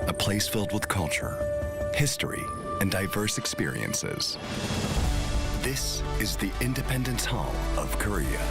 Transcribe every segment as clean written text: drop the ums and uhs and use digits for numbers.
a place filled with culture, history, and diverse experiences. This is the Independence Hall of Korea.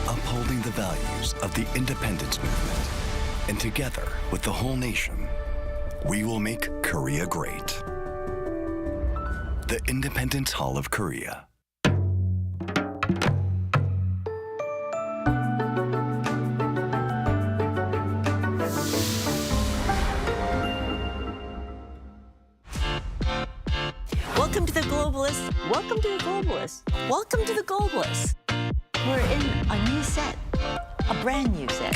Upholding the values of the independence movement, and together with the whole nation, we will make Korea great. The Independence Hall of Korea. Welcome to the Globalists. Welcome to the Globalists. Welcome to the Globalists. We're in a new set, a brand new set.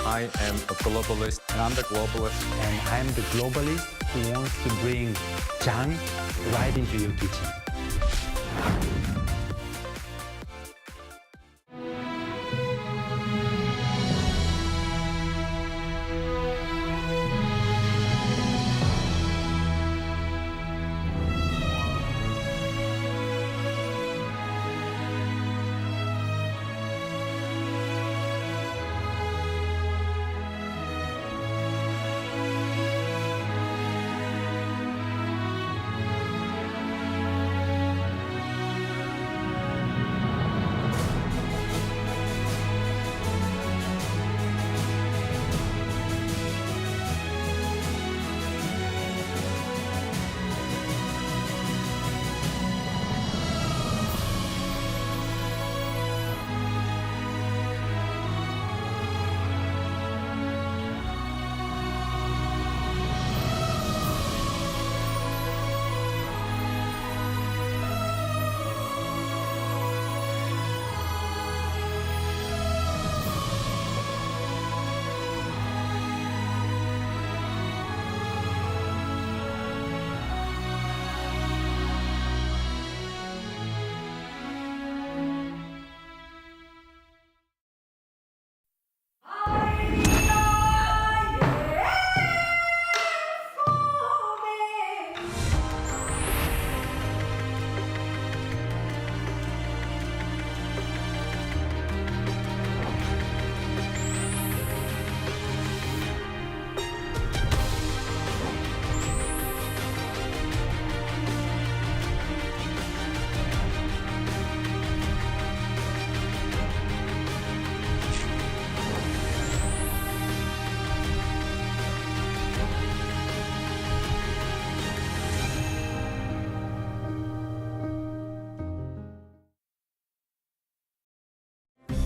I am a globalist. And I'm the globalist. And I'm the globalist who wants to bring Jang right into your kitchen.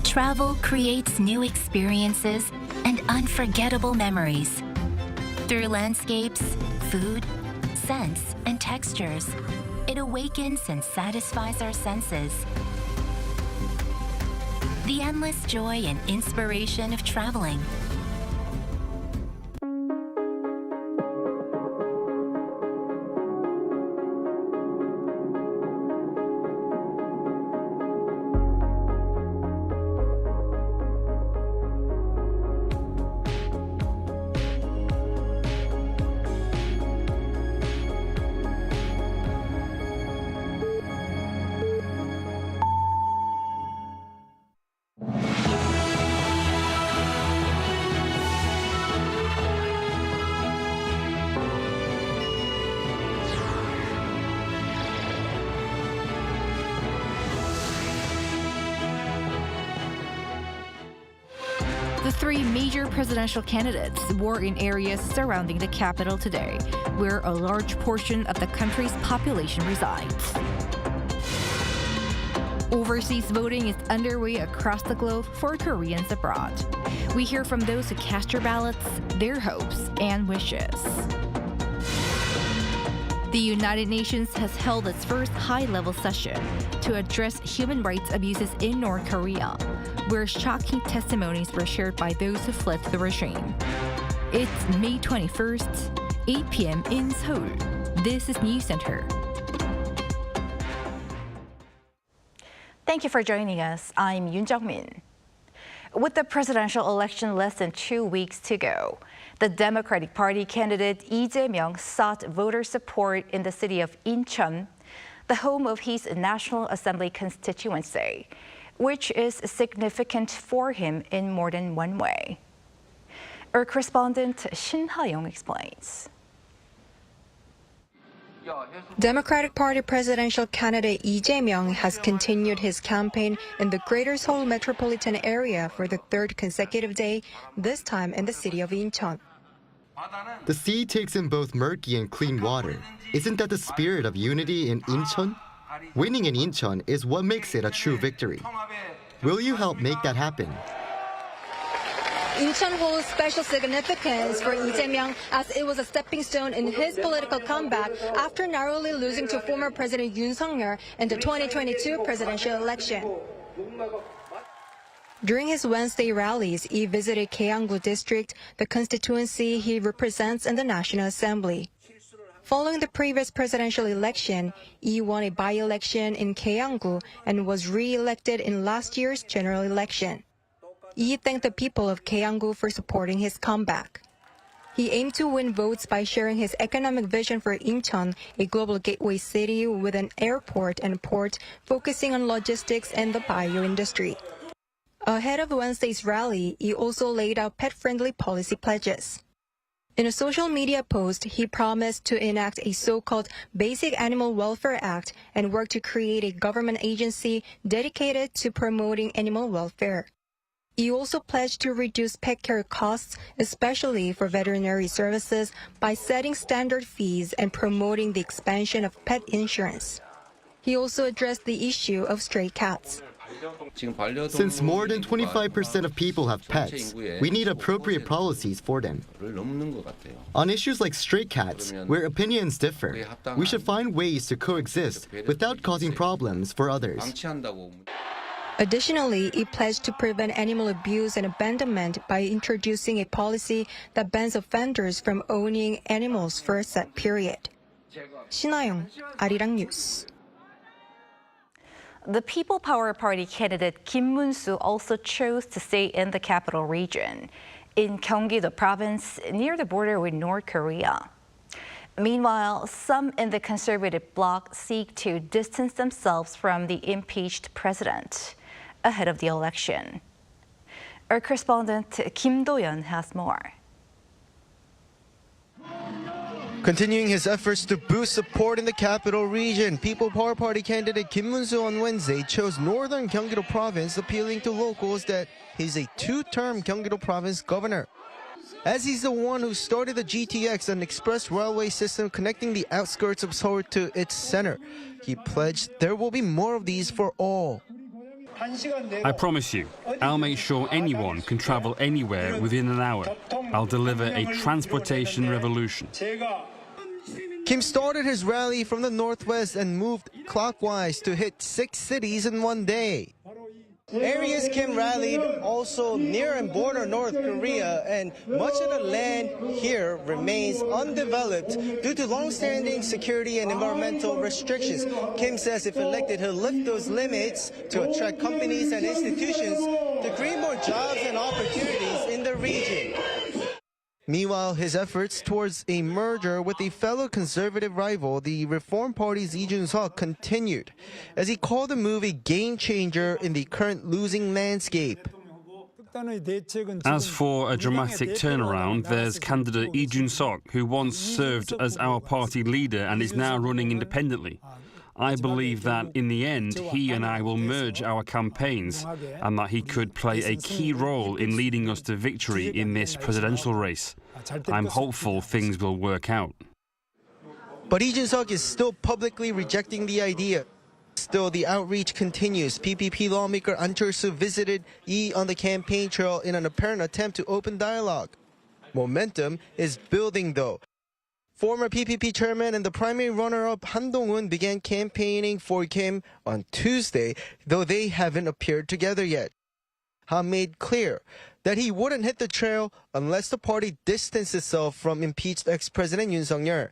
Travel creates new experiences and unforgettable memories. Through landscapes, food, scents, and textures, it awakens and satisfies our senses. The endless joy and inspiration of traveling. The three major presidential candidates were in areas surrounding the capital today, where a large portion of the country's population resides. Overseas voting is underway across the globe for Koreans abroad. We hear from those who cast their ballots, their hopes and wishes. The United Nations has held its first high-level session to address human rights abuses in North Korea, where shocking testimonies were shared by those who fled the regime. It's May 21st, 8 p.m. in Seoul. This is Newscenter. Thank you for joining us. I'm Yoon Jung-min. With the presidential election less than 2 weeks to go, the Democratic Party candidate Lee Jun-seok sought voter support in the city of Incheon, the home of his National Assembly constituency, which is significant for him in more than one way. Our correspondent Shin Ha-young explains. Democratic Party presidential candidate Lee Jun-seok has continued his campaign in the Greater Seoul metropolitan area for the third consecutive day, this time in the city of Incheon. The sea takes in both murky and clean water. Isn't that the spirit of unity in Incheon? Winning in Incheon is what makes it a true victory. Will you help make that happen? Incheon holds special significance for Lee Jun-seok as it was a stepping stone in his political comeback after narrowly losing to former President Yoon Suk-yeol in the 2022 presidential election. During his Wednesday rallies, he visited Gyeonggi district, the constituency he represents in the National Assembly. Following the previous presidential election, Lee won a by-election in Gyeonggi and was re-elected in last year's general election. Lee thanked the people of Gyeonggi for supporting his comeback. He aimed to win votes by sharing his economic vision for Incheon, a global gateway city with an airport and port focusing on logistics and the bio industry. Ahead of Wednesday's rally, he also laid out pet-friendly policy pledges. In a social media post, he promised to enact a so-called Basic Animal Welfare Act and work to create a government agency dedicated to promoting animal welfare. He also pledged to reduce pet care costs, especially for veterinary services, by setting standard fees and promoting the expansion of pet insurance. He also addressed the issue of stray cats. Since more than 25% of people have pets, we need appropriate policies for them. On issues like stray cats, where opinions differ, we should find ways to coexist without causing problems for others. Additionally, he pledged to prevent animal abuse and abandonment by introducing a policy that bans offenders from owning animals for a set period. Shin Ha-young, Arirang News. The People Power Party candidate Kimunsu also chose to stay in the capital region, in Gyeonggi, the province near the border with North Korea. Meanwhile, some in the conservative bloc seek to distance themselves from the impeached president ahead of the election. Our correspondent Kim Do-yeon has more. Continuing his efforts to boost support in the capital region, People Power Party candidate Kimunsu on Wednesday chose northern Gyeonggi province, appealing to locals that he's a two-term Gyeonggi province governor. As he's the one who started the GTX, an express railway system connecting the outskirts of Seoul to its center, he pledged there will be more of these for all. I promise you, I'll make sure anyone can travel anywhere within an hour. I'll deliver a transportation revolution. Kim started his rally from the northwest and moved clockwise to hit 6 cities in one day. Areas Kim rallied also near and border North Korea, and much of the land here remains undeveloped due to long-standing security and environmental restrictions. Kim says if elected, he'll lift those limits to attract companies and institutions to create more jobs and opportunities in the region. Meanwhile, his efforts towards a merger with a fellow conservative rival, the Reform Party's Ejun Suk, continued, as he called the move a game changer in the current losing landscape. As for a dramatic turnaround, there's candidate Ejun Suk, who once served as our party leader and is now running independently. I believe that in the end, he and I will merge our campaigns and that he could play a key role in leading us to victory in this presidential race. I'm hopeful things will work out. But Lee Jun-seok is still publicly rejecting the idea. Still, the outreach continues. PPP lawmaker An Chol-soo visited Lee on the campaign trail in an apparent attempt to open dialogue. Momentum is building, though. Former PPP chairman and the primary runner-up Han Dong-un began campaigning for Kim on Tuesday, though they haven't appeared together yet. Han made clear that he wouldn't hit the trail unless the party distanced itself from impeached ex-president Yoon Suk-yeol.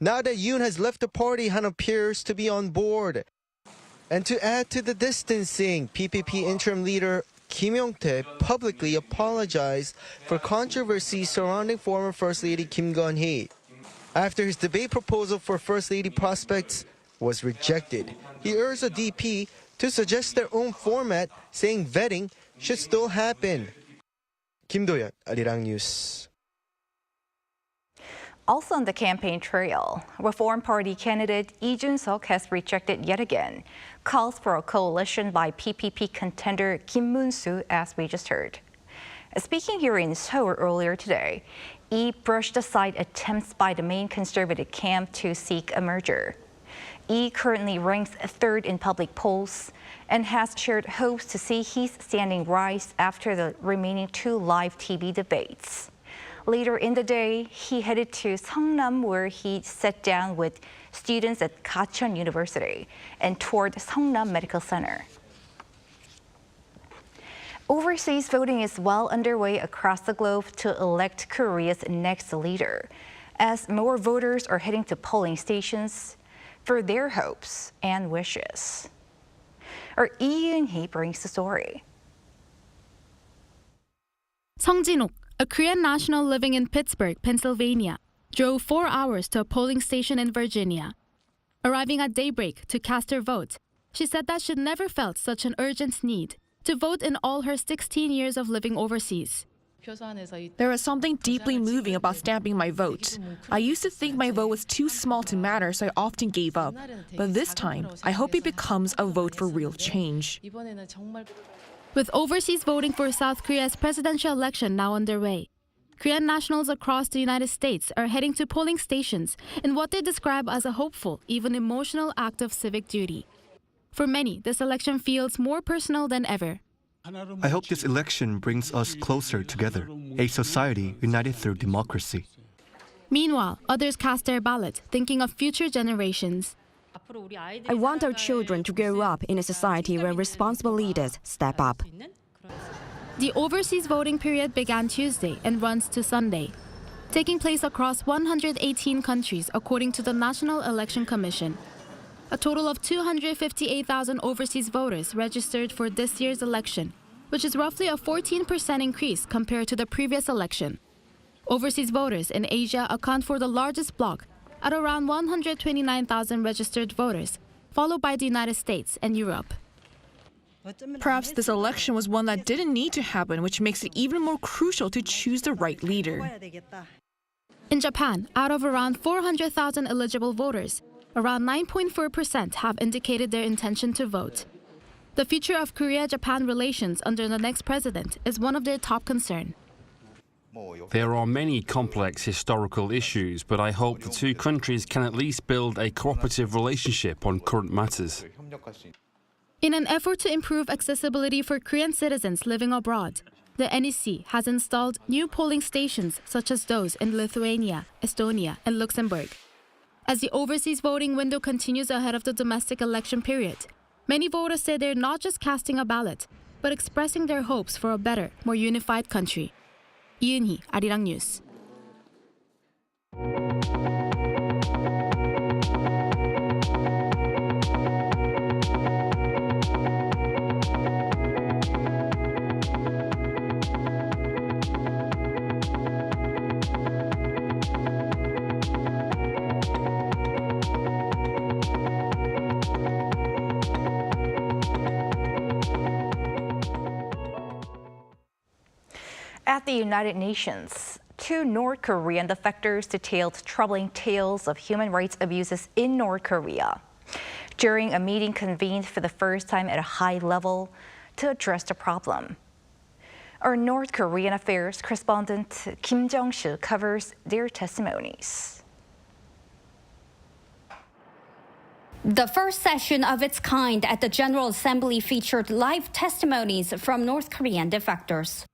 Now that Yoon has left the party, Han appears to be on board. And to add to the distancing, PPP interim leader Kim Keon-hee publicly apologized for controversy surrounding former First Lady Kim Keon Hee. After his debate proposal for First Lady prospects was rejected, he urged the DP to suggest their own format, saying vetting should still happen. Kim Do-yeon, Arirang News. Also on the campaign trail, Reform Party candidate Ejun Suk has rejected yet again calls for a coalition by PPP contender Kimunsu, as we just heard. Speaking here in Seoul earlier today, Lee brushed aside attempts by the main conservative camp to seek a merger. Lee currently ranks third in public polls and has shared hopes to see his standing rise after the remaining two live TV debates. Later in the day, he headed to Seongnam, where he sat down with students at Gachon University and toured Seongnam Medical Center. Overseas voting is well underway across the globe to elect Korea's next leader, as more voters are heading to polling stations for their hopes and wishes. Our Ejun Hee brings the story. Sung Jin-ok, a Korean national living in Pittsburgh, Pennsylvania, drove 4 hours to a polling station in Virginia. Arriving at daybreak to cast her vote, she said that she'd never felt such an urgent need to vote in all her 16 years of living overseas. There is something deeply moving about stamping my vote. I used to think my vote was too small to matter, so I often gave up. But this time, I hope it becomes a vote for real change. With overseas voting for South Korea's presidential election now underway, Korean nationals across the United States are heading to polling stations in what they describe as a hopeful, even emotional act of civic duty. For many, this election feels more personal than ever. I hope this election brings us closer together, a society united through democracy. Meanwhile, others cast their ballot, thinking of future generations. I want our children to grow up in a society where responsible leaders step up. The overseas voting period began Tuesday and runs to Sunday, taking place across 118 countries according to the National Election Commission. A total of 258,000 overseas voters registered for this year's election, which is roughly a 14% increase compared to the previous election. Overseas voters in Asia account for the largest bloc at around 129,000 registered voters, followed by the United States and Europe. Perhaps this election was one that didn't need to happen, which makes it even more crucial to choose the right leader. In Japan, out of around 400,000 eligible voters, around 9.4% have indicated their intention to vote. The future of Korea-Japan relations under the next president is one of their top concerns. There are many complex historical issues, but I hope the two countries can at least build a cooperative relationship on current matters. In an effort to improve accessibility for Korean citizens living abroad, the NEC has installed new polling stations such as those in Lithuania, Estonia, and Luxembourg. As the overseas voting window continues ahead of the domestic election period, many voters say they're not just casting a ballot, but expressing their hopes for a better, more unified country. Ejun Hee, Arirang News. At the United Nations, two North Korean defectors detailed troubling tales of human rights abuses in North Korea. during a meeting convened for the first time at a high level to address the problem. Our North Korean affairs correspondent Kim Jung-suk covers their testimonies. The first session of its kind at the General Assembly featured live testimonies from North Korean defectors.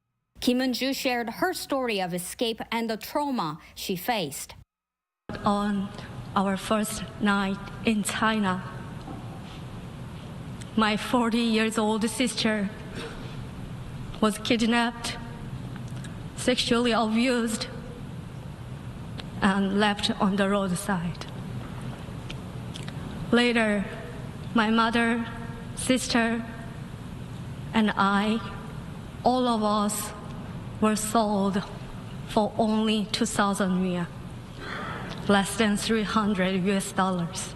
Kimunsu shared her story of escape and the trauma she faced. On our first night in China, my 40-year-old sister was kidnapped, sexually abused, and left on the roadside. Later, my mother, sister, and I, all of us, were sold for only 2,000 won, less than $300.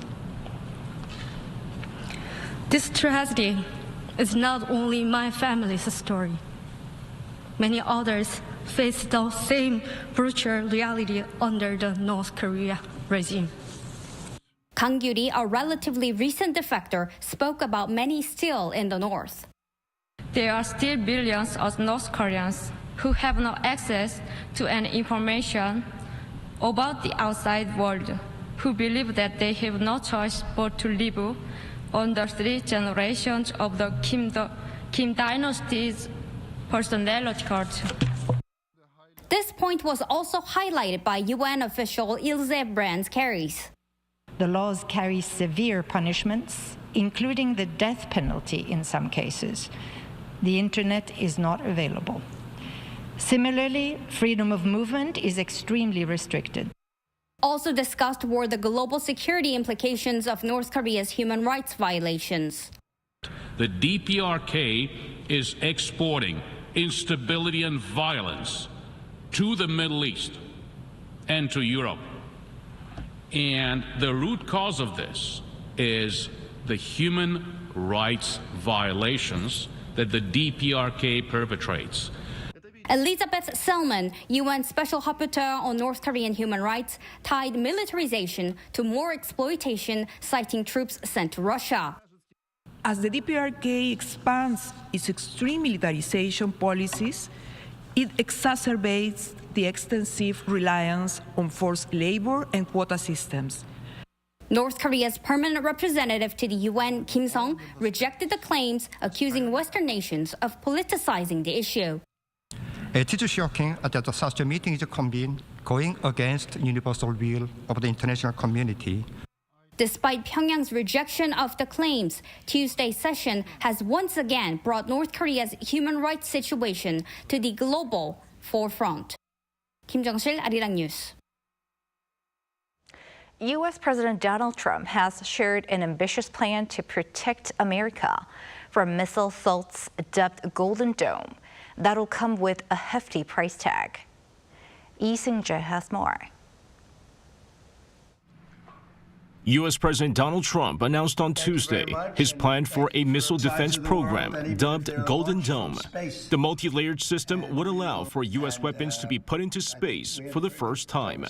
This tragedy is not only my family's story. Many others face the same brutal reality under the North Korea regime. Kang Gyuri, a relatively recent defector, spoke about many still in the North. There are still billions of North Koreans who have no access to any information about the outside world, who believe that they have no choice but to live under 3 generations of the Kim dynasty's personality culture. This point was also highlighted by UN official Ilse Brands-Carries. The laws carry severe punishments, including the death penalty in some cases. The internet is not available. Similarly, freedom of movement is extremely restricted. Also discussed were the global security implications of North Korea's human rights violations. The DPRK is exporting instability and violence to the Middle East and to Europe. And the root cause of this is the human rights violations that the DPRK perpetrates. Elizabeth Selman, UN Special Rapporteur on North Korean human rights, tied militarization to more exploitation, citing troops sent to Russia. As the DPRK expands its extreme militarization policies, it exacerbates the extensive reliance on forced labor and quota systems. North Korea's permanent representative to the UN, Kim Sung, rejected the claims, accusing Western nations of politicizing the issue. It is shocking that such a meeting is convened going against universal will of the international community. Despite Pyongyang's rejection of the claims, Tuesday's session has once again brought North Korea's human rights situation to the global forefront. Kim Jong-sil, Arirang News. U.S. President Donald Trump has shared an ambitious plan to protect America from missile assaults dubbed Golden Dome. That'll come with a hefty price tag. Lee Seung-jae has more. U.S. President Donald Trump announced on Tuesday his plan for a missile defense program dubbed Golden Dome. The multi-layered system would allow for U.S. weapons to be put into space for the first time.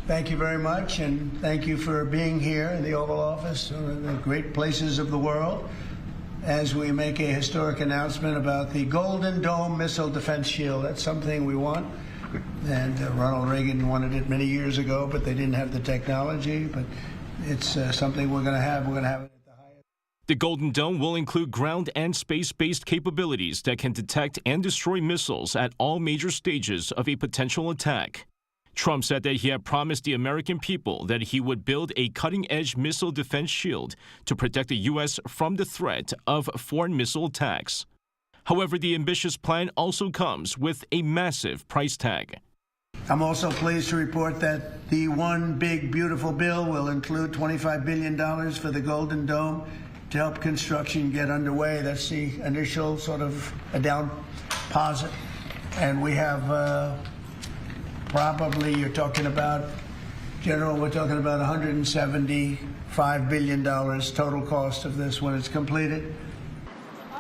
Thank you very much, and thank you for being here in the Oval Office, one of the great places of the world, as we make a historic announcement about the Golden Dome missile defense shield. That's something we want. And Ronald Reagan wanted it many years ago, but they didn't have the technology. But it's something we're going to have. We're going to have it at the highest. The Golden Dome will include ground and space-based capabilities that can detect and destroy missiles at all major stages of a potential attack. Trump said that he had promised the American people that he would build a cutting-edge missile defense shield to protect the U.S. from the threat of foreign missile attacks. However, the ambitious plan also comes with a massive price tag. I'm also pleased to report that the one big, beautiful bill will include $25 billion for the Golden Dome to help construction get underway. That's the initial sort of a down deposit. And we have probably, you're talking about, General, we're talking about $175 billion total cost of this when it's completed.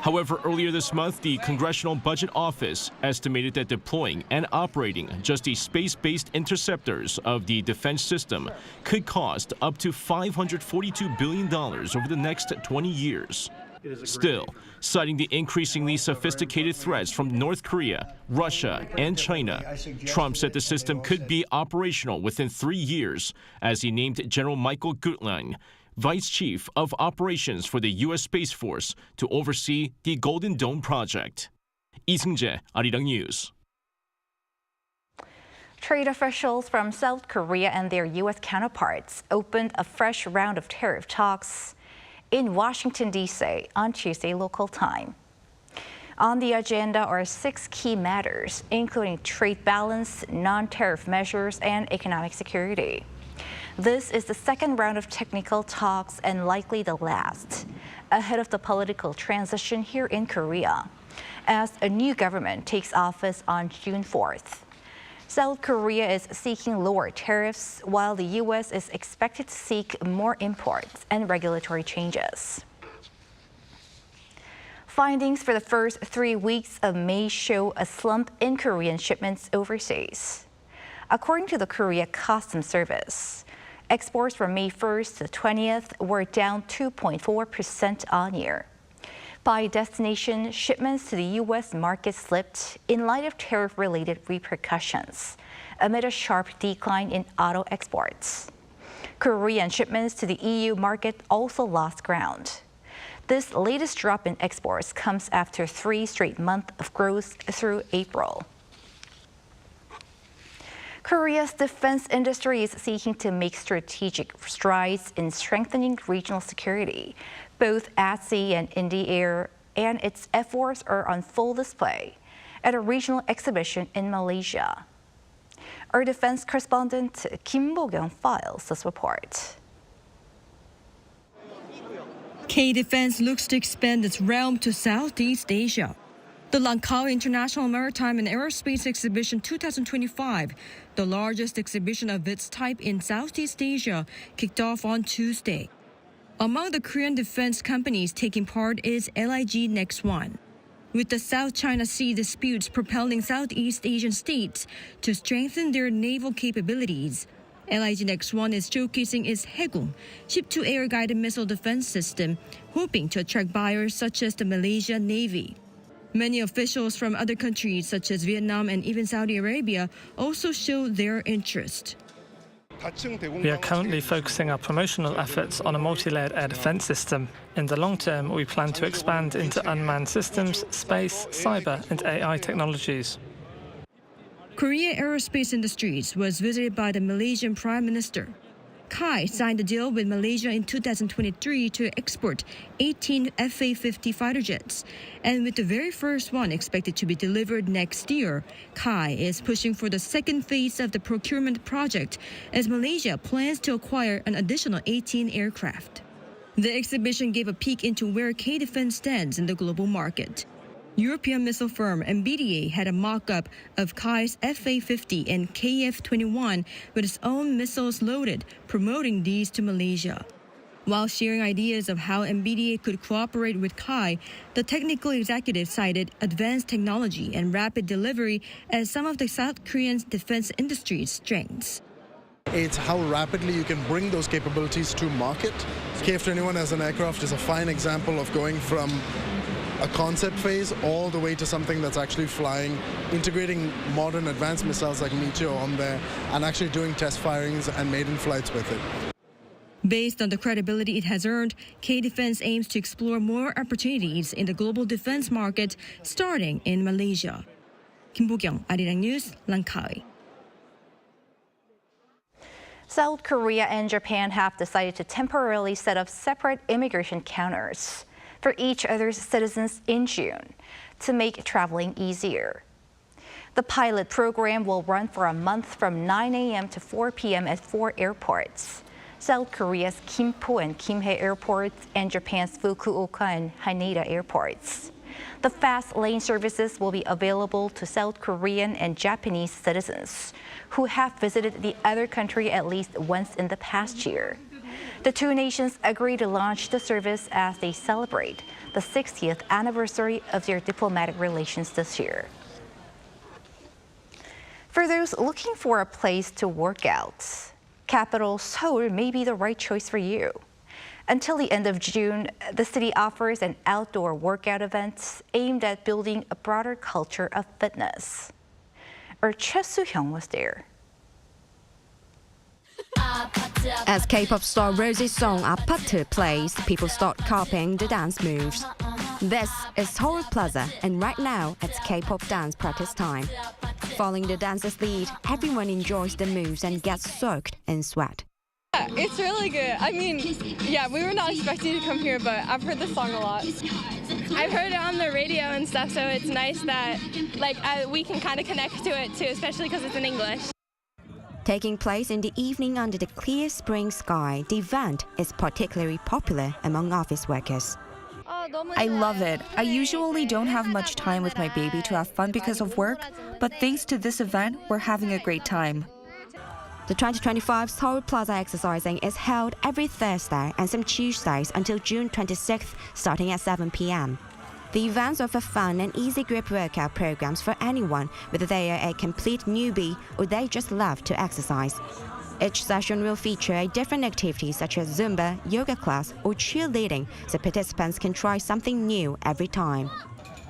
However, earlier this month, the Congressional Budget Office estimated that deploying and operating just the space-based interceptors of the defense system could cost up to $542 billion over the next 20 years. Still, citing the increasingly sophisticated threats from North Korea, Russia, and China, Trump said the system could be operational within 3 years, as he named General Michael Gutlein, Vice Chief of Operations for the U.S. Space Force, to oversee the Golden Dome project. 이승재, Arirang News. Trade officials from South Korea and their U.S. counterparts opened a fresh round of tariff talks in Washington, D.C. on Tuesday local time. On the agenda are 6 key matters, including trade balance, non-tariff measures, and economic security. This is the second round of technical talks and likely the last, ahead of the political transition here in Korea, as a new government takes office on June 4th. South Korea is seeking lower tariffs, while the U.S. is expected to seek more imports and regulatory changes. Findings for the first 3 weeks of May show a slump in Korean shipments overseas. According to the Korea Customs Service, exports from May 1st to 20th were down 2.4% on year. By destination, shipments to the U.S. market slipped in light of tariff-related repercussions, amid a sharp decline in auto exports. Korean shipments to the EU market also lost ground. This latest drop in exports comes after 3 straight months of growth through April. Korea's defense industry is seeking to make strategic strides in strengthening regional security, both at sea and in the air, and its efforts are on full display at a regional exhibition in Malaysia. Our defense correspondent Kim Keon files this report. K-Defense looks to expand its realm to Southeast Asia. The Langkawi International Maritime and Aerospace Exhibition 2025, the largest exhibition of its type in Southeast Asia, kicked off on Tuesday. Among the Korean defense companies taking part is LIG Nex1. With the South China Sea disputes propelling Southeast Asian states to strengthen their naval capabilities, LIG Nex1 is showcasing its Haegung, ship-to-air guided missile defense system, hoping to attract buyers such as the Malaysian Navy. Many officials from other countries such as Vietnam and even Saudi Arabia also show their interest. We are currently focusing our promotional efforts on a multi-layered air defense system. In the long term, we plan to expand into unmanned systems, space, cyber, and AI technologies. Korea Aerospace Industries was visited by the Malaysian Prime Minister. KAI signed a deal with Malaysia in 2023 to export 18 FA-50 fighter jets. And with the very first one expected to be delivered next year, KAI is pushing for the second phase of the procurement project as Malaysia plans to acquire an additional 18 aircraft. The exhibition gave a peek into where K-Defense stands in the global market. European missile firm MBDA had a mock-up of KAI's FA-50 and KF-21 with its own missiles loaded, promoting these to Malaysia. While sharing ideas of how MBDA could cooperate with KAI, the technical executive cited advanced technology and rapid delivery as some of the South Korean defense industry's strengths. It's how rapidly you can bring those capabilities to market. KF-21 as an aircraft is a fine example of going from a concept phase all the way to something that's actually flying, integrating modern advanced missiles like Meteor on there, and actually doing test firings and maiden flights with it. Based on the credibility it has earned, K-Defense aims to explore more opportunities in the global defense market, starting in Malaysia. Kim Keon, Arirang News, Langkawi. South Korea and Japan have decided to temporarily set up separate immigration counters for each other's citizens in June to make traveling easier. The pilot program will run for a month from 9 a.m. to 4 p.m. at 4 airports: South Korea's Gimpo and Kimhae airports and Japan's Fukuoka and Haneda airports. The fast lane services will be available to South Korean and Japanese citizens who have visited the other country at least once in the past year. The two nations agreed to launch the service as they celebrate the 60th anniversary of their diplomatic relations this year. For those looking for a place to work out, capital Seoul may be the right choice for you. Until the end of June, the city offers an outdoor workout event aimed at building a broader culture of fitness. Our Choi Soo-hyung was there. As K-pop star Rosie's song Apa트 plays, people start copying the dance moves. This is Seoul Plaza, and right now it's K-pop dance practice time. Following the dancer's lead, everyone enjoys the moves and gets soaked in sweat. Yeah, it's really good. I mean, yeah, we were not expecting to come here, but I've heard this song a lot. I've heard it on the radio and stuff, so it's nice that we can kind of connect to it too, especially because it's in English. Taking place in the evening under the clear spring sky, the event is particularly popular among office workers. I love it. I usually don't have much time with my baby to have fun because of work, but thanks to this event, we're having a great time. The 2025 Seoul Plaza Exercising is held every Thursday and some Tuesdays until June 26th, starting at 7 p.m. The events offer fun and easy group workout programs for anyone, whether they are a complete newbie or they just love to exercise. Each session will feature a different activity such as Zumba, yoga class, or cheerleading, so participants can try something new every time.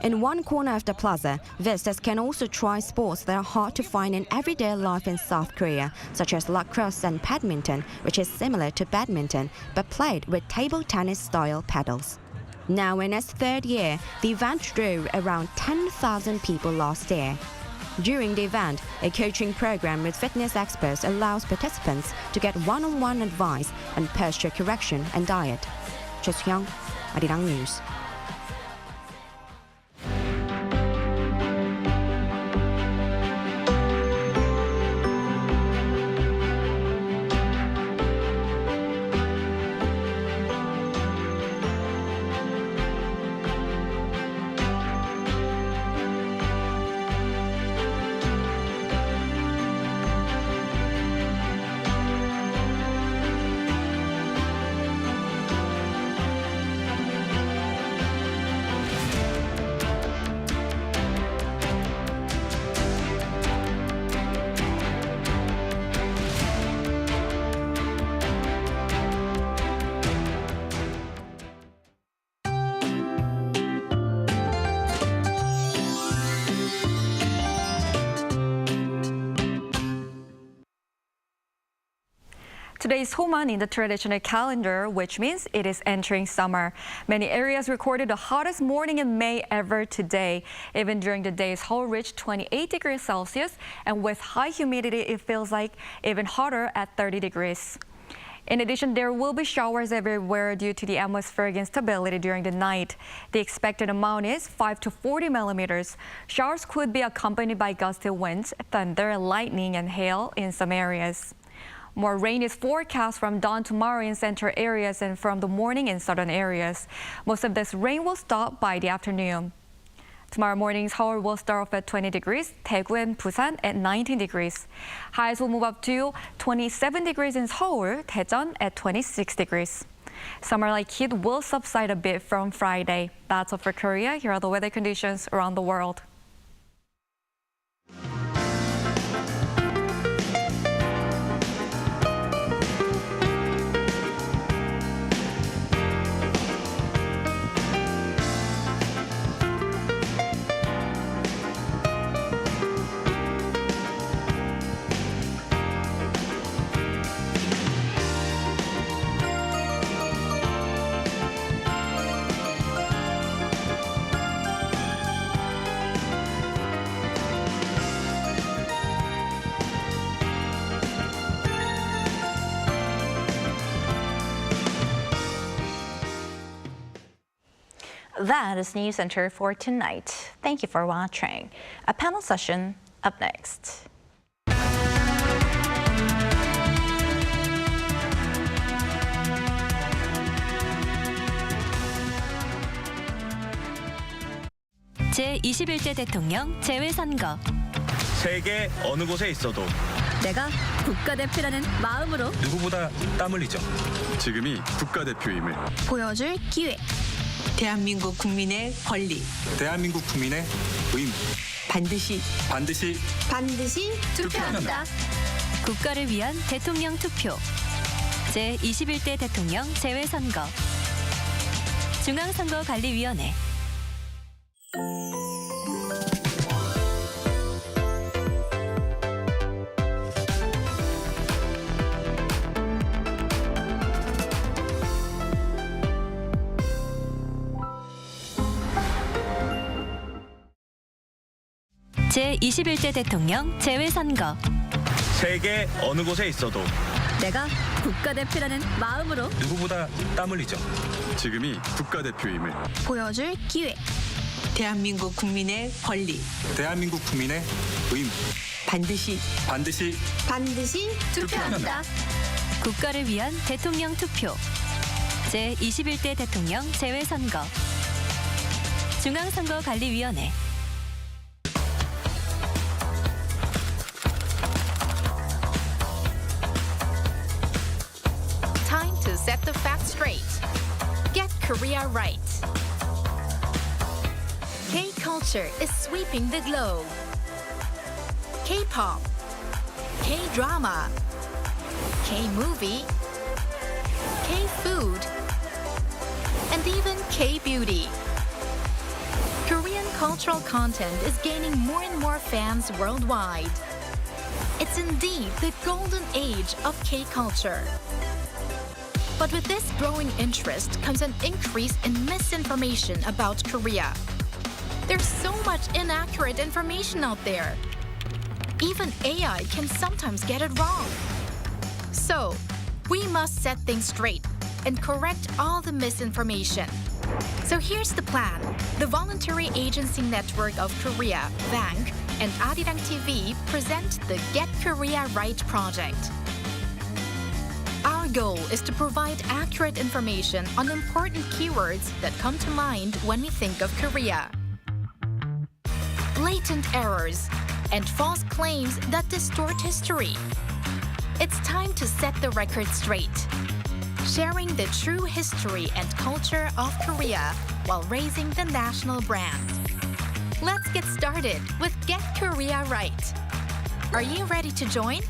In one corner of the plaza, visitors can also try sports that are hard to find in everyday life in South Korea, such as lacrosse and badminton, which is similar to badminton, but played with table tennis-style paddles. Now in its third year, the event drew around 10,000 people last year. During the event, a coaching program with fitness experts allows participants to get one-on-one advice on posture correction and diet. Choi Soo-hyung, Arirang News. Today is Homan in the traditional calendar, which means it is entering summer. Many areas recorded the hottest morning in May ever today. Even during the day, Seoul reached 28 degrees Celsius, and with high humidity, it feels like even hotter at 30 degrees. In addition, there will be showers everywhere due to the atmospheric instability during the night. The expected amount is 5 to 40 millimeters. Showers could be accompanied by gusty winds, thunder, lightning, and hail in some areas. More rain is forecast from dawn tomorrow in central areas and from the morning in southern areas. Most of this rain will stop by the afternoon. Tomorrow morning, Seoul will start off at 20 degrees, Daegu and Busan at 19 degrees. Highs will move up to 27 degrees in Seoul, Daejeon at 26 degrees. Summer-like heat will subside a bit from Friday. That's all for Korea. Here are the weather conditions around the world. That is Newscenter for tonight. Thank you for watching. A panel session up next. 제21대 대통령 재외선거. 세계 어느 곳에 있어도 내가 국가대표라는 마음으로 누구보다 땀 흘리죠. 지금이 국가대표임을 보여줄 기회. 대한민국 국민의 권리. 대한민국 국민의 의무. 반드시 투표합니다. 국가를 위한 대통령 투표. 제21대 대통령 재외선거. 중앙선거관리위원회. 제21대 대통령 재외선거. 세계 어느 곳에 있어도 내가 국가대표라는 마음으로 누구보다 땀 흘리죠. 지금이 국가대표임을 보여줄 기회. 대한민국 국민의 권리. 대한민국 국민의 의무. 반드시 투표합니다. 국가를 위한 대통령 투표. 제21대 대통령 재외선거. 중앙선거관리위원회. Time to set the facts straight. Get Korea right. K-culture is sweeping the globe. K-pop, K-drama, K-movie, K-food, and even K-beauty. Korean cultural content is gaining more and more fans worldwide. It's indeed the golden age of K-culture. But with this growing interest comes an increase in misinformation about Korea. There's so much inaccurate information out there. Even AI can sometimes get it wrong. So, we must set things straight and correct all the misinformation. So here's the plan. The Voluntary Agency Network of Korea, VANG, and Arirang TV present the Get Korea Right project. Our goal is to provide accurate information on important keywords that come to mind when we think of Korea. Blatant errors and false claims that distort history. It's time to set the record straight, sharing the true history and culture of Korea while raising the national brand. Let's get started with Get Korea Right. Are you ready to join?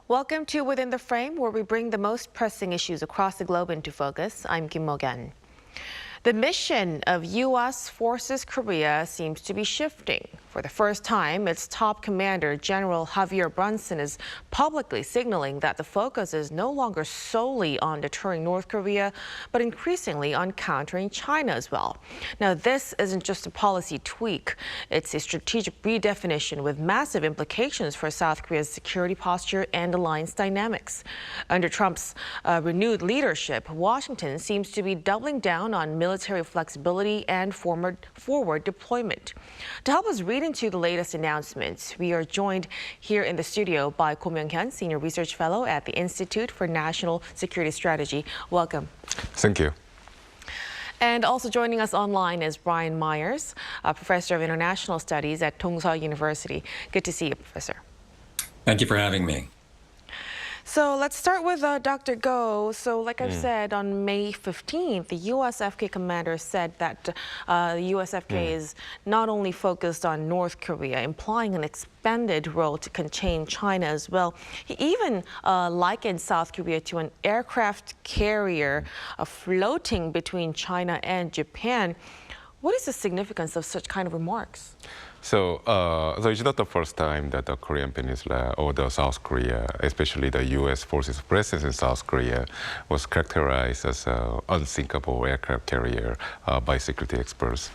Welcome to Within the Frame, where we bring the most pressing issues across the globe into focus. I'm Kim Keon. The mission of U.S. Forces Korea seems to be shifting. For the first time, its top commander, General Javier Brunson, is publicly signaling that the focus is no longer solely on deterring North Korea, but increasingly on countering China as well. Now, this isn't just a policy tweak. It's a strategic redefinition with massive implications for South Korea's security posture and alliance dynamics. Under Trump's renewed leadership, Washington seems to be doubling down on military flexibility and forward deployment. To help us read into the latest announcements, we are joined here in the studio by Kim Keon Hee, Senior Research Fellow at the Institute for National Security Strategy. Welcome. Thank you. And also joining us online is Brian Myers, a Professor of International Studies at Dongseol University. Good to see you, Professor. Thank you for having me. So let's start with Dr. Go. So like I've said, on May 15th, the USFK commander said that the USFK is not only focused on North Korea, implying an expanded role to contain China as well. He even likened South Korea to an aircraft carrier floating between China and Japan. What is the significance of such kind of remarks? So it's not the first time that the Korean Peninsula or the South Korea, especially the U.S. forces presence in South Korea, was characterized as an unthinkable aircraft carrier by security experts.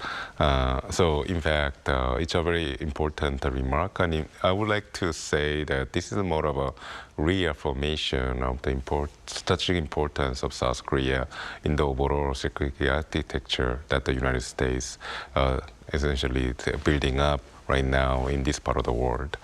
So in fact, it's a very important remark, and I would like to say that this is more of a reaffirmation of the strategic importance of South Korea in the overall security architecture that the United States essentially building up right now in this part of the world.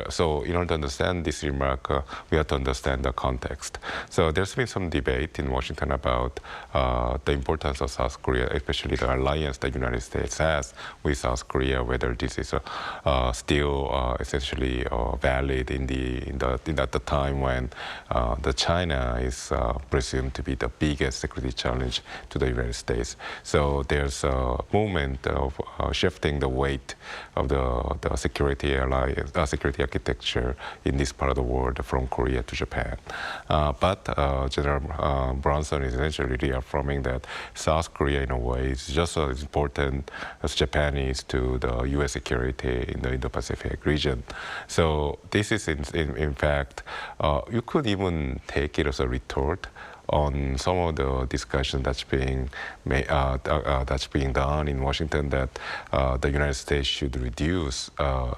So in order to understand this remark, we have to understand the context. So there's been some debate in Washington about the importance of South Korea, especially the alliance the United States has with South Korea, whether this is still essentially valid in at the time when the China is presumed to be the biggest security challenge to the United States. So there's a movement of shifting the weight of the security alliance, security architecture in this part of the world from Korea to Japan. But General Brunson is essentially reaffirming that South Korea, in a way, is just as important as Japan is to the U.S. security in the Indo-Pacific region. So this is, in fact, you could even take it as a retort on some of the discussion that's being done in Washington, that the United States should reduce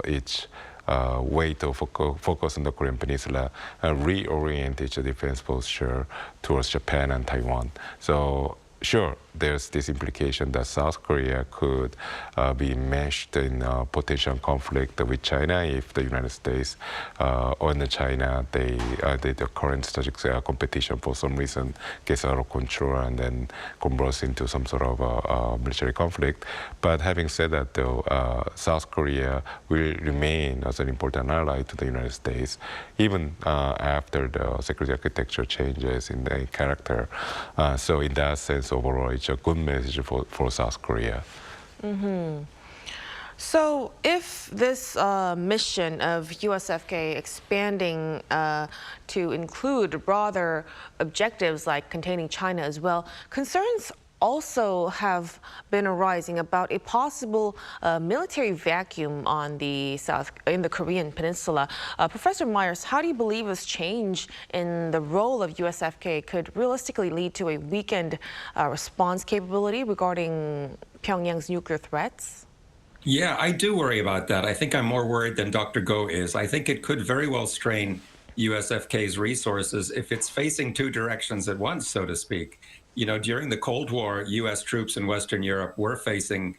its weight of focus on the Korean Peninsula and reorient its defense posture towards Japan and Taiwan. So sure, there's this implication that South Korea could be enmeshed in potential conflict with China if the United States or China, the current strategic competition for some reason gets out of control and then converts into some sort of military conflict. But having said that, though, South Korea will remain as an important ally to the United States, even after the security architecture changes in the character. So in that sense, overall, it's a good message for South Korea. So if this mission of USFK expanding to include broader objectives like containing China as well, concerns also have been arising about a possible military vacuum on in the Korean Peninsula. Professor Myers, how do you believe this change in the role of USFK could realistically lead to a weakened response capability regarding Pyongyang's nuclear threats? Yeah, I do worry about that. I think I'm more worried than Dr. Go is. I think it could very well strain USFK's resources if it's facing two directions at once, so to speak. You know, during the Cold War, U.S. troops in Western Europe were facing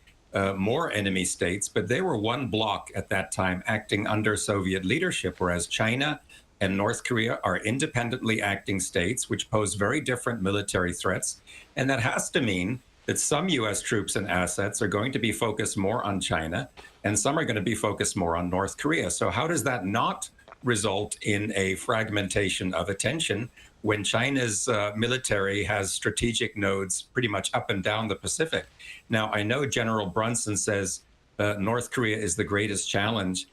more enemy states, but they were one bloc at that time acting under Soviet leadership, whereas China and North Korea are independently acting states, which pose very different military threats. And that has to mean that some U.S. troops and assets are going to be focused more on China, and some are going to be focused more on North Korea. So how does that not result in a fragmentation of attention when China's military has strategic nodes pretty much up and down the Pacific? Now, I know General Brunson says North Korea is the greatest challenge,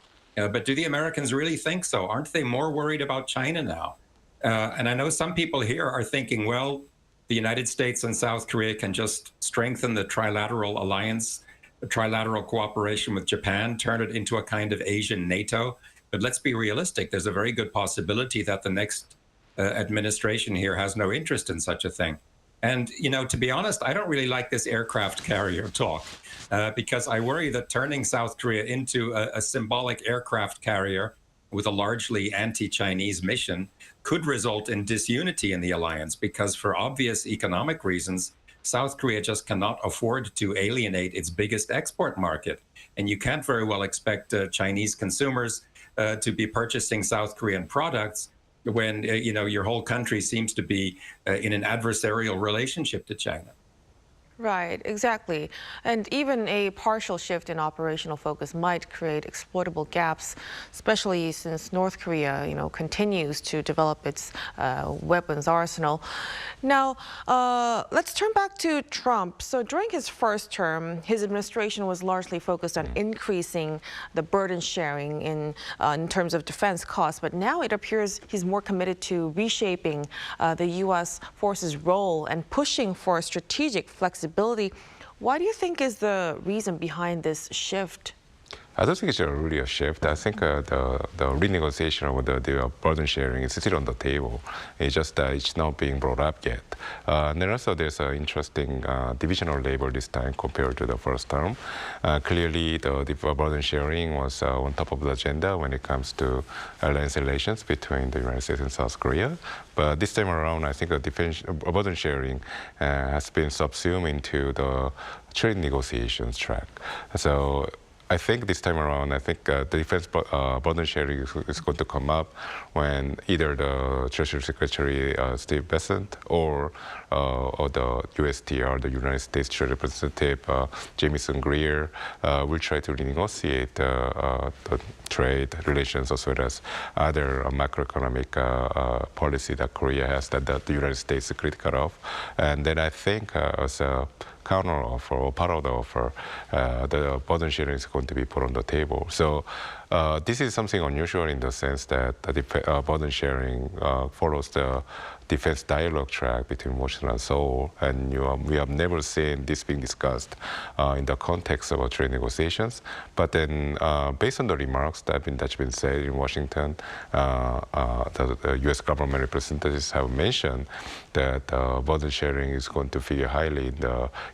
But do the Americans really think so? Aren't they more worried about China now? And I know some people here are thinking, well, the United States and South Korea can just strengthen the trilateral alliance, the trilateral cooperation with Japan, turn it into a kind of Asian NATO. But let's be realistic. There's a very good possibility that the next administration here has no interest in such a thing. And, you know, to be honest, I don't really like this aircraft carrier talk because I worry that turning South Korea into a symbolic aircraft carrier with a largely anti-Chinese mission could result in disunity in the alliance because for obvious economic reasons, South Korea just cannot afford to alienate its biggest export market. And you can't very well expect Chinese consumers to be purchasing South Korean products when you know your whole country seems to be in an adversarial relationship to China. Right, exactly. And even a partial shift in operational focus might create exploitable gaps, especially since North Korea, continues to develop its weapons arsenal. Now, let's turn back to Trump. So during his first term, his administration was largely focused on increasing the burden sharing in terms of defense costs. But now it appears he's more committed to reshaping the U.S. forces' role and pushing for strategic flexibility. Why do you think is the reason behind this shift? I don't think it's really a shift. I think the renegotiation of the burden sharing is still on the table. It's just that it's not being brought up yet. And then also there's an interesting divisional labor this time compared to the first term. Clearly, the burden sharing was on top of the agenda when it comes to alliance relations between the United States and South Korea. But this time around, I think the burden sharing has been subsumed into the trade negotiations track. So I think this time around, the defense burden sharing is going to come up when either the Treasury Secretary Steve Bessent or the USTR, the United States Trade Representative Jamieson Greer, will try to renegotiate the trade relations as well as other macroeconomic policy that Korea has that the United States is critical of. And then I think as a counter offer or part of the offer, the burden sharing is going to be put on the table. So this is something unusual in the sense that the burden sharing follows the defense dialogue track between Washington and Seoul, and we have never seen this being discussed in the context of trade negotiations. But then, based on the remarks that's been said in Washington, the U.S. government representatives have mentioned that burden sharing is going to figure highly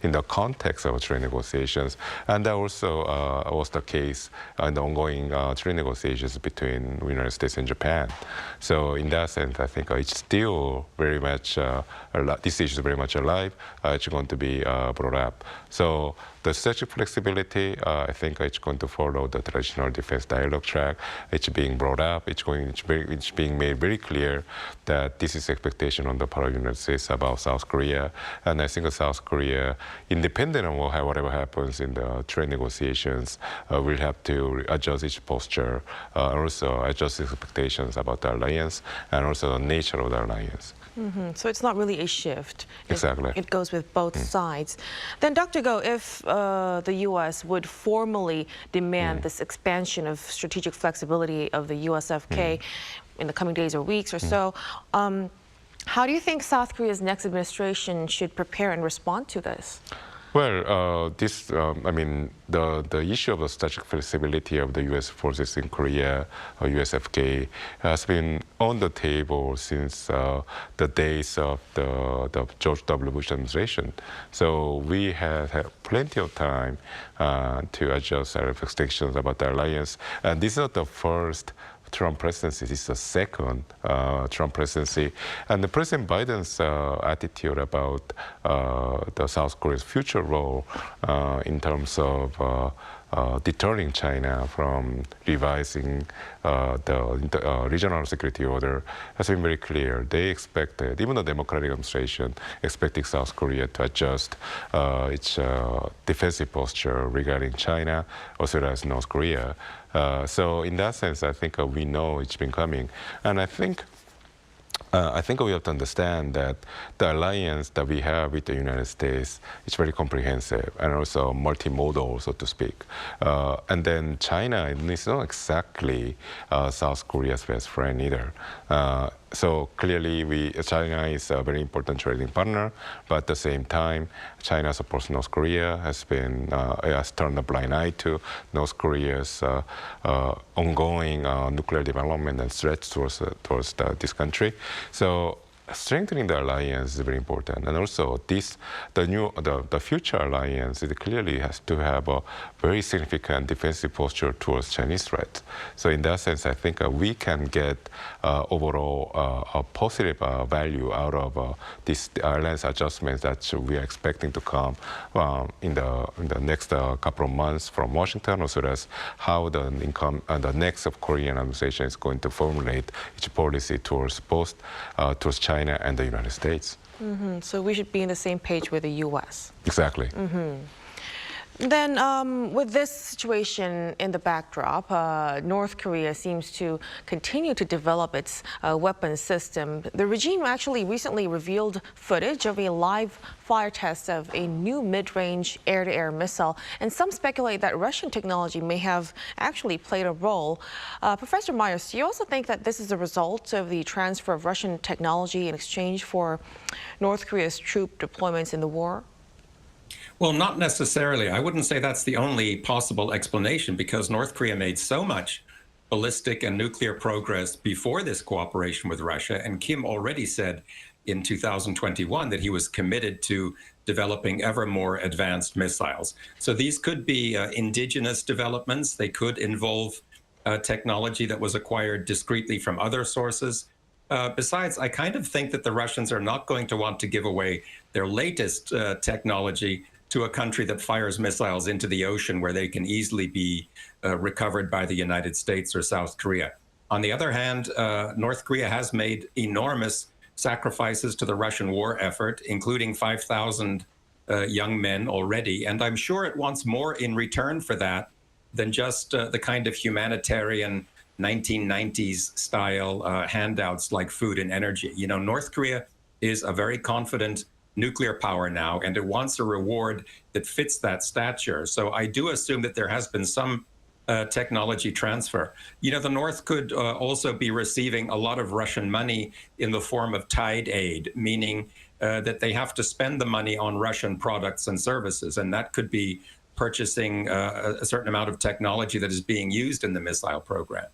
in the context of trade negotiations, and that also was the case in the ongoing trade negotiations between the United States and Japan. So, in that sense, I think it's still very much, this issue is very much alive. It's going to be brought up. So the strategic flexibility, I think it's going to follow the traditional defense dialogue track. It's being brought up. It's being made very clear that this is expectation on the part of the United States about South Korea. And I think South Korea, independent of whatever happens in the trade negotiations, will have to adjust its posture and also adjust expectations about the alliance and also the nature of the alliance. So it's not really a shift. Exactly. It goes with both sides. Then, Dr. Go, if the U.S. would formally demand this expansion of strategic flexibility of the USFK in the coming days or weeks or so, how do you think South Korea's next administration should prepare and respond to this? Well, the issue of the strategic flexibility of the U.S. forces in Korea, or USFK, has been on the table since the days of the George W. Bush administration. So we have had plenty of time to adjust our expectations about the alliance. And this is not the first Trump presidency. This is the second Trump presidency. And the President Biden's attitude about the South Korea's future role in terms of deterring China from revising the regional security order has been very clear. They expected, even the Democratic administration, expecting South Korea to adjust its defensive posture regarding China as well as North Korea. So in that sense, I think we know it's been coming. And I think I think we have to understand that the alliance that we have with the United States is very comprehensive and also multimodal, so to speak. And then China is not exactly South Korea's best friend either. So clearly, China is a very important trading partner, but at the same time, China supports North Korea, has turned a blind eye to North Korea's ongoing nuclear development and threats towards this country. So strengthening the alliance is very important, and also the future alliance, it clearly has to have a very significant defensive posture towards Chinese threats. So in that sense, I think we can get overall a positive value out of this alliance adjustments that we are expecting to come in the next couple of months from Washington, as well as how the next Korean administration is going to formulate its policy towards both towards China and the United States. Mm-hmm. So we should be on the same page with the U.S. Exactly. Mm-hmm. Then with this situation in the backdrop, North Korea seems to continue to develop its weapons system. The regime actually recently revealed footage of a live fire test of a new mid-range air-to-air missile, and some speculate that Russian technology may have actually played a role. Professor Myers, do you also think that this is a result of the transfer of Russian technology in exchange for North Korea's troop deployments in the war? Well, not necessarily. I wouldn't say that's the only possible explanation, because North Korea made so much ballistic and nuclear progress before this cooperation with Russia. And Kim already said in 2021 that he was committed to developing ever more advanced missiles. So these could be indigenous developments. They could involve technology that was acquired discreetly from other sources. Besides, I kind of think that the Russians are not going to want to give away their latest technology to a country that fires missiles into the ocean, where they can easily be recovered by the United States or South Korea. On the other hand, North Korea has made enormous sacrifices to the Russian war effort, including 5,000 young men already. And I'm sure it wants more in return for that than just the kind of humanitarian 1990s style handouts like food and energy. You know, North Korea is a very confident nuclear power now, and it wants a reward that fits that stature. So I do assume that there has been some technology transfer. You know, the North could also be receiving a lot of Russian money in the form of tied aid, meaning that they have to spend the money on Russian products and services, and that could be purchasing a certain amount of technology that is being used in the missile program.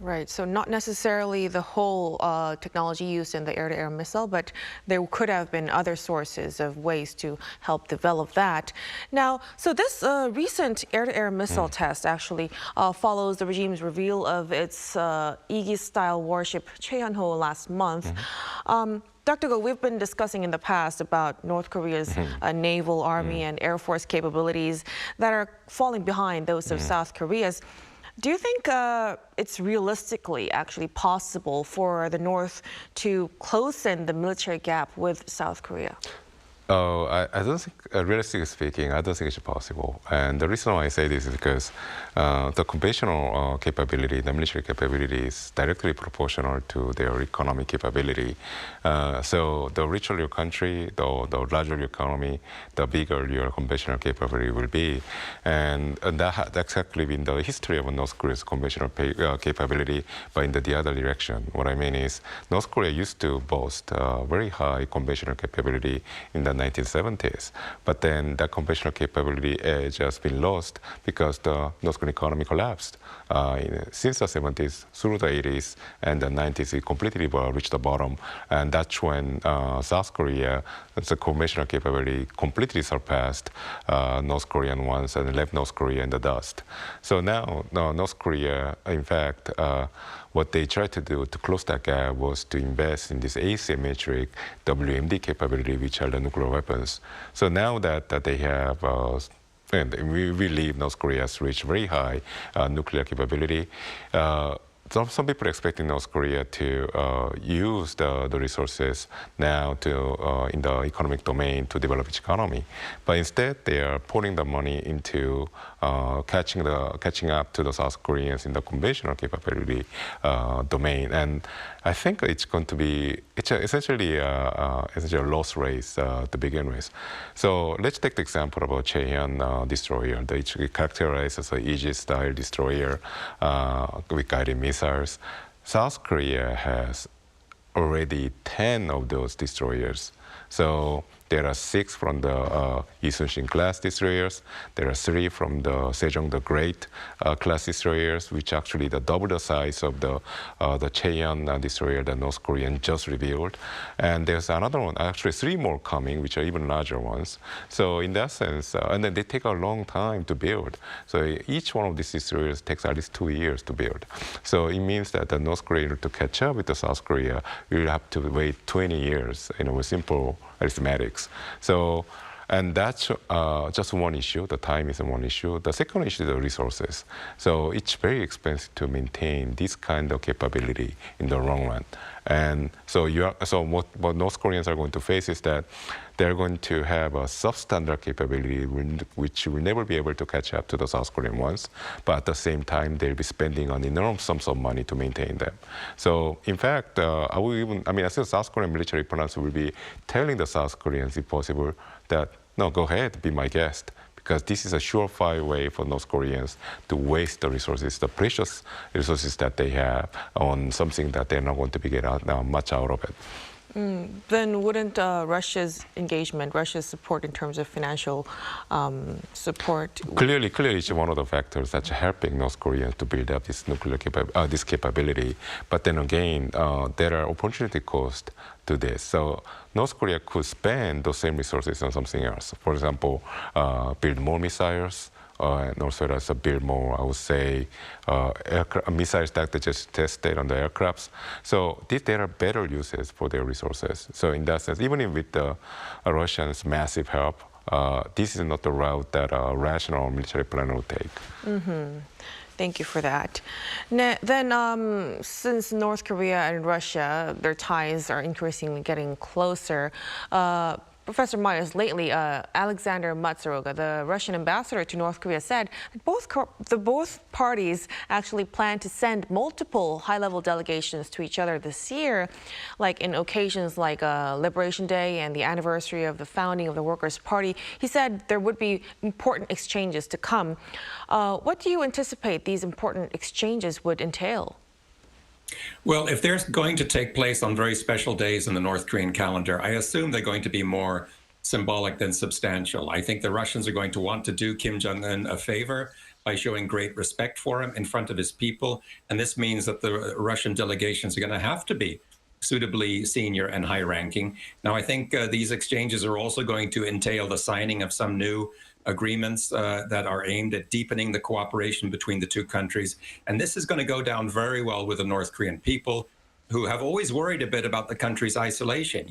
Right, so not necessarily the whole technology used in the air-to-air missile, but there could have been other sources of ways to help develop that. Now, so this recent air-to-air missile test actually follows the regime's reveal of its Aegis-style warship Cheonho last month. Dr. Go, we've been discussing in the past about North Korea's naval, army, and air force capabilities that are falling behind those of South Korea's. Do you think it's realistically actually possible for the North to close in the military gap with South Korea? I don't think, realistically speaking, I don't think it's possible. And the reason why I say this is because the conventional capability, the military capability, is directly proportional to their economic capability. So the richer your country, the larger your economy, the bigger your conventional capability will be. And that's exactly been the history of North Korea's conventional capability, but in the other direction. What I mean is, North Korea used to boast very high conventional capability in the 1970s, but then that conventional capability edge has been lost because the North Korean economy collapsed. Since the 70s, through the 80s and the 90s, it completely reached the bottom, and that's when South Korea, the conventional capability, completely surpassed North Korean ones and left North Korea in the dust. So now, North Korea, in fact, what they tried to do to close that gap was to invest in this asymmetric WMD capability, which are the nuclear weapons. So now that they have, and we believe North Korea has reached very high nuclear capability, some people are expecting North Korea to use the resources now to in the economic domain to develop its economy, but instead they are putting the money into catching up to the South Koreans in the conventional capability domain, and I think it's going to be essentially a loss race to begin with. So let's take the example of a Cheon destroyer. It's characterized as an Aegis-style destroyer with guided missiles. South Korea has already 10 of those destroyers. So there are 6 from the Ejun Suk class destroyers. There are 3 from the Sejong the Great class destroyers, which actually double the size of the Cheon destroyer that North Korea just revealed. And there's another one, actually 3 more coming, which are even larger ones. So in that sense, and then they take a long time to build. So each one of these destroyers takes at least 2 years to build. So it means that the North Korea, to catch up with the South Korea, will have to wait 20 years, with simple arithmetics. So, and that's just one issue. The time is one issue. The second issue is the resources. So it's very expensive to maintain this kind of capability in the long run. And so what North Koreans are going to face is that they're going to have a substandard capability which will never be able to catch up to the South Korean ones, but at the same time they'll be spending an enormous sums of money to maintain them. So in fact, I think the South Korean military planners will be telling the South Koreans, if possible, that no, go ahead, be my guest, because this is a surefire way for North Koreans to waste the resources, the precious resources that they have, on something that they're not going to be getting much out of it. Then wouldn't Russia's engagement, Russia's support in terms of financial support? Clearly, it's one of the factors that's helping North Korea to build up this this capability. But then again, there are opportunity costs to this. So North Korea could spend those same resources on something else. For example, build more missiles. And also build more, I would say, missiles that they just tested on the aircrafts. So there are better uses for their resources. So in that sense, even with the Russians' massive help, this is not the route that a rational military planner would take. Thank you for that. Then, since North Korea and Russia, their ties are increasingly getting closer, Professor Myers, lately, Alexander Matsuroga, the Russian ambassador to North Korea, said that both parties actually plan to send multiple high-level delegations to each other this year, like in occasions like Liberation Day and the anniversary of the founding of the Workers' Party. He said there would be important exchanges to come. What do you anticipate these important exchanges would entail? Well, if they're going to take place on very special days in the North Korean calendar, I assume they're going to be more symbolic than substantial. I think the Russians are going to want to do Kim Jong-un a favor by showing great respect for him in front of his people. And this means that the Russian delegations are going to have to be suitably senior and high-ranking. Now, I think these exchanges are also going to entail the signing of some new agreements that are aimed at deepening the cooperation between the two countries. And this is going to go down very well with the North Korean people, who have always worried a bit about the country's isolation.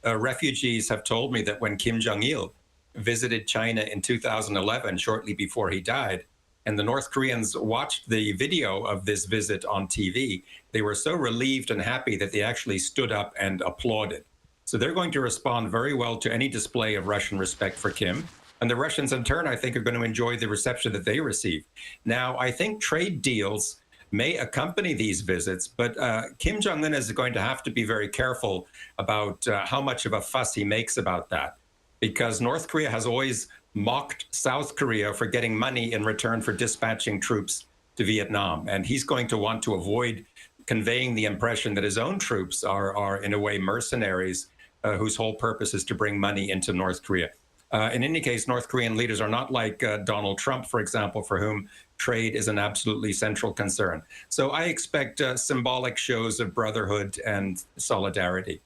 Refugees have told me that when Kim Jong-il visited China in 2011, shortly before he died, and the North Koreans watched the video of this visit on TV, they were so relieved and happy that they actually stood up and applauded. So they're going to respond very well to any display of Russian respect for Kim. And the Russians, in turn, I think, are going to enjoy the reception that they receive. Now, I think trade deals may accompany these visits, but Kim Jong-un is going to have to be very careful about how much of a fuss he makes about that, because North Korea has always mocked South Korea for getting money in return for dispatching troops to Vietnam. And he's going to want to avoid conveying the impression that his own troops are in a way, mercenaries whose whole purpose is to bring money into North Korea. In any case, North Korean leaders are not like Donald Trump, for example, for whom trade is an absolutely central concern. So I expect symbolic shows of brotherhood and solidarity.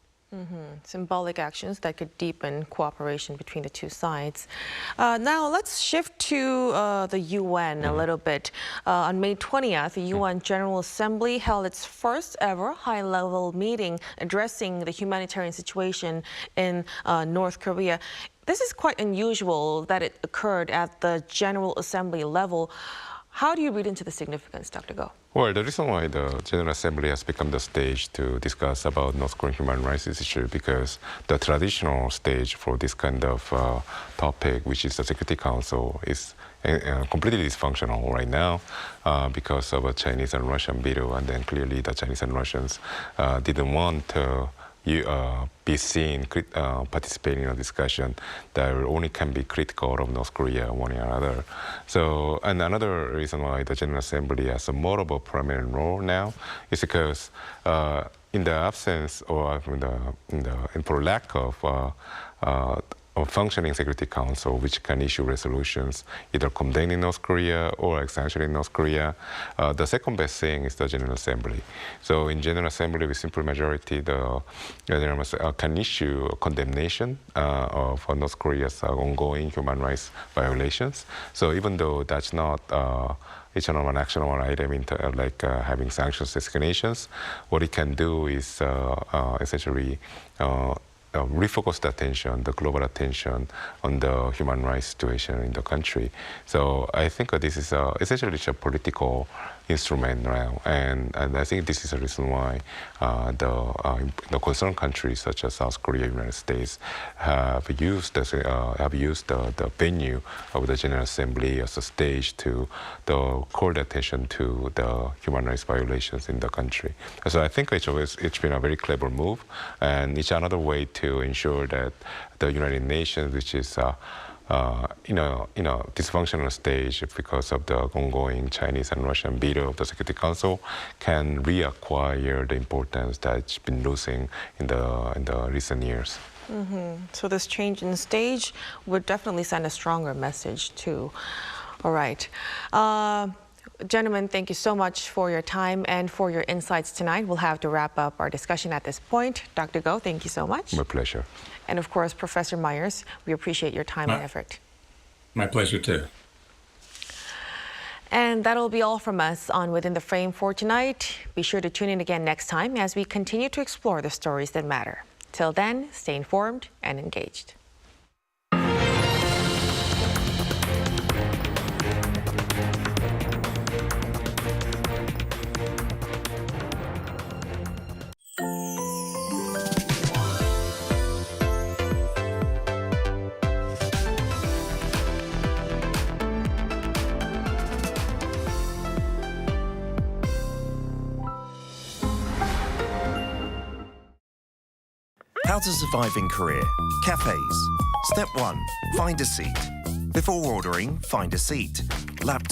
Symbolic actions that could deepen cooperation between the two sides. Now let's shift to the UN a little bit. On May 20th, the UN General Assembly held its first ever high-level meeting addressing the humanitarian situation in North Korea. This is quite unusual that it occurred at the General Assembly level. How do you read into the significance, Dr. Go? Well, the reason why the General Assembly has become the stage to discuss about North Korean human rights issue because the traditional stage for this kind of topic, which is the Security Council, is completely dysfunctional right now because of a Chinese and Russian veto, and then clearly the Chinese and Russians didn't want to be seen participating in a discussion that only can be critical of North Korea one or another. So, and another reason why the General Assembly has a more of a prominent role now is because in the absence or for lack of a functioning Security Council which can issue resolutions either condemning North Korea or sanctioning North Korea, the second best thing is the General Assembly. So in General Assembly with simple majority, the General Assembly can issue a condemnation of North Korea's ongoing human rights violations. So even though that's not each of an actionable item like having sanctions designations, what it can do is essentially refocus the attention, the global attention on the human rights situation in the country. So I think this is essentially a political instrument now, and I think this is the reason why the concerned countries such as South Korea, United States have used the venue of the General Assembly as a stage to call the attention to the human rights violations in the country. So I think it's been a very clever move, and it's another way to ensure that the United Nations, which is dysfunctional stage because of the ongoing Chinese and Russian veto of the Security Council, can reacquire the importance that it's been losing in the recent years. So this change in stage would definitely send a stronger message too. All right. Gentlemen, thank you so much for your time and for your insights tonight. We'll have to wrap up our discussion at this point. Dr. Go, thank you so much. My pleasure. And of course, Professor Myers, we appreciate your time and effort. My pleasure too. And that'll be all from us on Within the Frame for tonight. Be sure to tune in again next time as we continue to explore the stories that matter. Till then, stay informed and engaged. How to survive in Korea. Cafes. Step 1. Find a seat. Before ordering, find a seat. Laptop.